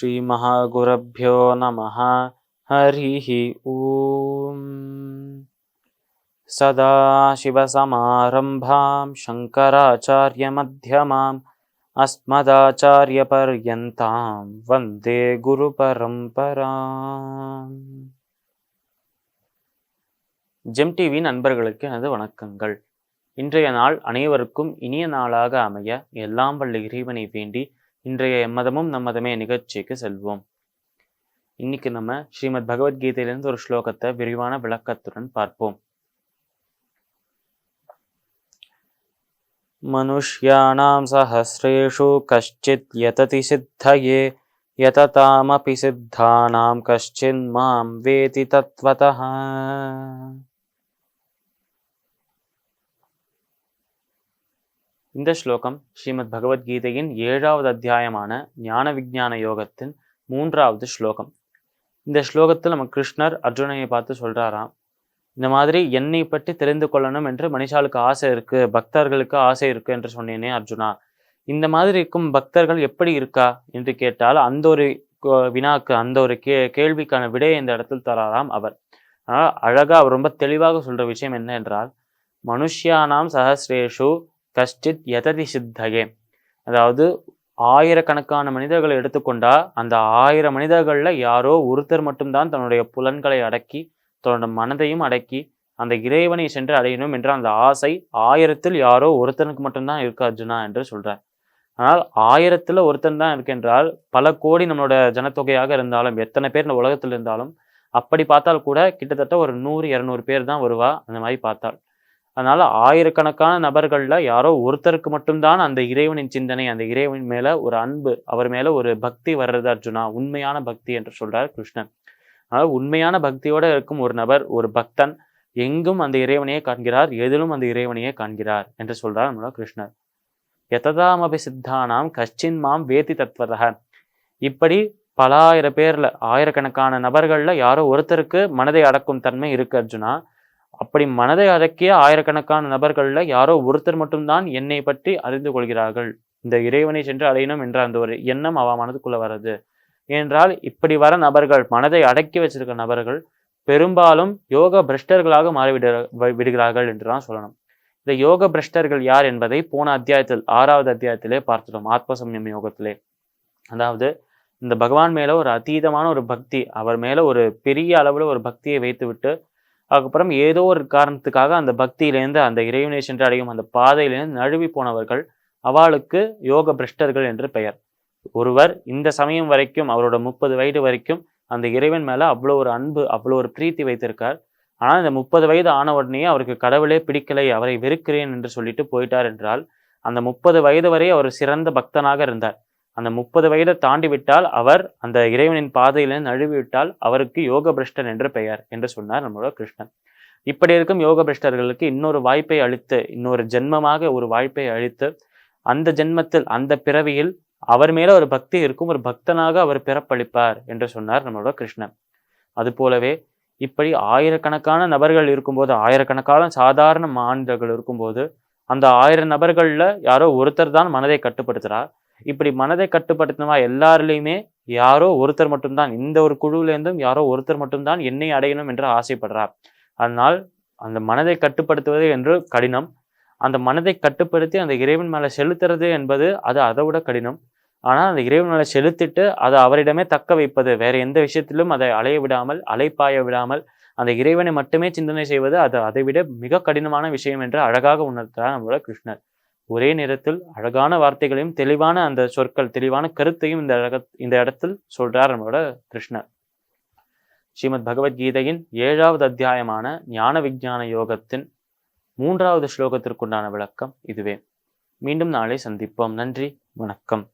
ஸ்ரீ மகாகுருப்யோ நமஹ. ஹரிஹி ஓம். சதாசிவசமாரம்பாம் சங்கராச்சார்ய மத்யமாம் அஸ்மதாச்சார்ய பர்யந்தாம் வந்தே குரு பரம்பராம். GeM TV நண்பர்களுக்கு எனது வணக்கங்கள். இன்றைய நாள் அனைவருக்கும் இனிய நாளாக அமைய எல்லாம் வல்ல இறைவனை வேண்டி இன்றைய எம்மதமும் நம்மதமே நிகழ்ச்சிக்கு செல்வோம். இன்னைக்கு நம்ம ஸ்ரீமத் பகவத்கீதையிலிருந்து ஒரு ஸ்லோகத்தை விரிவான விளக்கத்துடன் பார்ப்போம். மனுஷ்யானாம் சஹஸ்ரேஷு கஷ்சித் யததி சித்தயே யததாமபி சித்தானாம் கஷ்சின் மாம் வேதி தத்வதஹ. இந்த ஸ்லோகம் ஸ்ரீமத் பகவத்கீதையின் 7வது அத்தியாயமான ஞான விஞ்ஞான யோகத்தின் 3வது ஸ்லோகம். இந்த ஸ்லோகத்தில் நம்ம கிருஷ்ணர் அர்ஜுனனை பார்த்து சொல்றாராம், இந்த மாதிரி என்னை பற்றி தெரிந்து கொள்ளணும் என்று மனுஷாளுக்கு ஆசை இருக்கு, பக்தர்களுக்கு ஆசை இருக்கு என்று சொன்னேனே அர்ஜுனா, இந்த மாதிரி இருக்கும் பக்தர்கள் எப்படி இருக்கா என்று கேட்டால் அந்த ஒரு வினாக்கு அந்த ஒரு கேள்விக்கான விடையை இந்த இடத்தில் தராராம் அவர். ஆனால் அழகா அவர் ரொம்ப தெளிவாக சொல்ற விஷயம் என்ன என்றால், மனுஷ்யானாம் சஹஸ்ரேஷு கஷ்டித் யததி சித்தயே, அதாவது ஆயிரக்கணக்கான மனிதர்களை எடுத்துக்கொண்டா அந்த 1000 மனிதர்கள்ல யாரோ ஒருத்தர் மட்டும்தான் தன்னுடைய புலன்களை அடக்கி தன்னோட மனதையும் அடக்கி அந்த இறைவனை சென்று அடையணும் என்ற அந்த ஆசை 1000ல் யாரோ ஒருத்தனுக்கு மட்டும்தான் இருக்கு அர்ஜுனா என்று சொல்றார். ஆனால் 1000ல் ஒருத்தன் தான் இருக்கின்றால் பல கோடி நம்மளோட ஜனத்தொகையாக இருந்தாலும் எத்தனை பேர் இந்த உலகத்தில் இருந்தாலும் அப்படி பார்த்தால் கூட கிட்டத்தட்ட ஒரு 100-200 பேர் தான் வருவா அந்த மாதிரி பார்த்தால். அதனால ஆயிரக்கணக்கான நபர்கள்ல யாரோ ஒருத்தருக்கு மட்டும்தான் அந்த இறைவனின் சிந்தனை, அந்த இறைவன் மேல ஒரு அன்பு, அவர் மேல ஒரு பக்தி வர்றது அர்ஜுனா, உண்மையான பக்தி என்று சொல்றார் கிருஷ்ணன். அதனால உண்மையான பக்தியோட இருக்கும் ஒரு நபர், ஒரு பக்தன் எங்கும் அந்த இறைவனையே காண்கிறார், எதிலும் அந்த இறைவனையே காண்கிறார் என்று சொல்றார் நம்மளோட கிருஷ்ணர். யததாமபி சித்தானாம் கஷ்சின் மாம் வேதி தத்வதஹ. இப்படி பல ஆயிரம் பேர்ல ஆயிரக்கணக்கான நபர்கள்ல யாரோ ஒருத்தருக்கு மனதை அடக்கும் தன்மை இருக்கு அர்ஜுனா. அப்படி மனதை அடக்கிய ஆயிரக்கணக்கான நபர்கள்ல யாரோ ஒருத்தர் மட்டும்தான் என்னை பற்றி அறிந்து கொள்கிறார்கள், இந்த இறைவனை சென்று அடையணும் என்ற அந்த ஒரு எண்ணம் அவ மனதுக்குள்ள வர்றது. ஏனென்றால் இப்படி வர நபர்கள், மனதை அடக்கி வச்சிருக்க நபர்கள் பெரும்பாலும் யோக பிரஷ்டர்களாக விடுகிறார்கள் என்றுதான் சொல்லணும். இந்த யோக பிரஷ்டர்கள் யார் என்பதை போன அத்தியாயத்தில் 6வது அத்தியாயத்திலே பார்த்துட்டோம், ஆத்மசம்யம் யோகத்திலே. அதாவது இந்த பகவான் மேல ஒரு அதீதமான ஒரு பக்தி, அவர் மேல ஒரு பெரிய அளவுல ஒரு பக்தியை வைத்து விட்டு அதுக்கப்புறம் ஏதோ ஒரு காரணத்துக்காக அந்த பக்தியிலேருந்து அந்த இறைவனை சென்று அடையும் அந்த பாதையிலேருந்து நழுவி போனவர்கள், அவளுக்கு யோக பிரஷ்டர்கள் என்று பெயர். ஒருவர் இந்த சமயம் வரைக்கும் அவரோட 30 வயது வரைக்கும் அந்த இறைவன் மேல அவ்வளோ ஒரு அன்பு, அவ்வளோ ஒரு பிரீத்தி வைத்திருக்கார். ஆனால் இந்த 30 வயது ஆன உடனே அவருக்கு கடவுளே பிடிக்கலை, அவரை வெறுக்கிறேன் என்று சொல்லிட்டு போயிட்டார் என்றால், அந்த 30 வயது வரை அவர் சிறந்த பக்தனாக இருந்தார். அந்த 30 வயதை தாண்டி விட்டால் அவர் அந்த இறைவனின் பாதையிலிருந்து நழுவி விட்டால் அவருக்கு யோக பிரஷ்டன் என்று பெயர் என்று சொன்னார் நம்மளோட கிருஷ்ணன். இப்படி இருக்கும் யோக பிரஷ்டர்களுக்கு இன்னொரு வாய்ப்பை அளித்து, இன்னொரு ஜென்மமாக ஒரு வாய்ப்பை அளித்து, அந்த ஜென்மத்தில் அந்த பிறவியில் அவர் மேல ஒரு பக்தி இருக்கும், ஒரு பக்தனாக அவர் பிறப்பளிப்பார் என்று சொன்னார் நம்மளோட கிருஷ்ணன். அது போலவே இப்படி ஆயிரக்கணக்கான நபர்கள் இருக்கும்போது, ஆயிரக்கணக்கான சாதாரண மாநிலர்கள் இருக்கும்போது அந்த 1000 நபர்கள்ல யாரோ ஒருத்தர் தான் மனதை கட்டுப்படுத்துறார். இப்படி மனதை கட்டுப்படுத்தினவா எல்லாருலையுமே யாரோ ஒருத்தர் மட்டும்தான், இந்த ஒரு குழுவிலேருந்தும் யாரோ ஒருத்தர் மட்டும்தான் என்னை அடையணும் என்று ஆசைப்படுறார். அதனால் அந்த மனதை கட்டுப்படுத்துவது என்று கடினம். அந்த மனதை கட்டுப்படுத்தி அந்த இறைவன் மேல செலுத்துறது என்பது அது அதை விட கடினம். ஆனால் அந்த இறைவன் மேல செலுத்திட்டு அதை அவரிடமே தக்க வைப்பது, வேற எந்த விஷயத்திலும் அதை அலைய விடாமல், அலைப்பாய விடாமல் அந்த இறைவனை மட்டுமே சிந்தனை செய்வது, அது அதை விட மிக கடினமான விஷயம் என்று அழகாக உணர்த்தார் நம்மளோட கிருஷ்ணர். ஒரே நேரத்தில் அழகான வார்த்தைகளையும் தெளிவான அந்த சொற்கள், தெளிவான கருத்தையும் இந்த இடத்தில் சொல்றார் நம்மளோட கிருஷ்ணர். ஸ்ரீமத் பகவத்கீதையின் 7வது அத்தியாயமான ஞான விஞ்ஞான யோகத்தின் 3வது ஸ்லோகத்திற்குண்டான விளக்கம் இதுவே. மீண்டும் நாளை சந்திப்போம். நன்றி, வணக்கம்.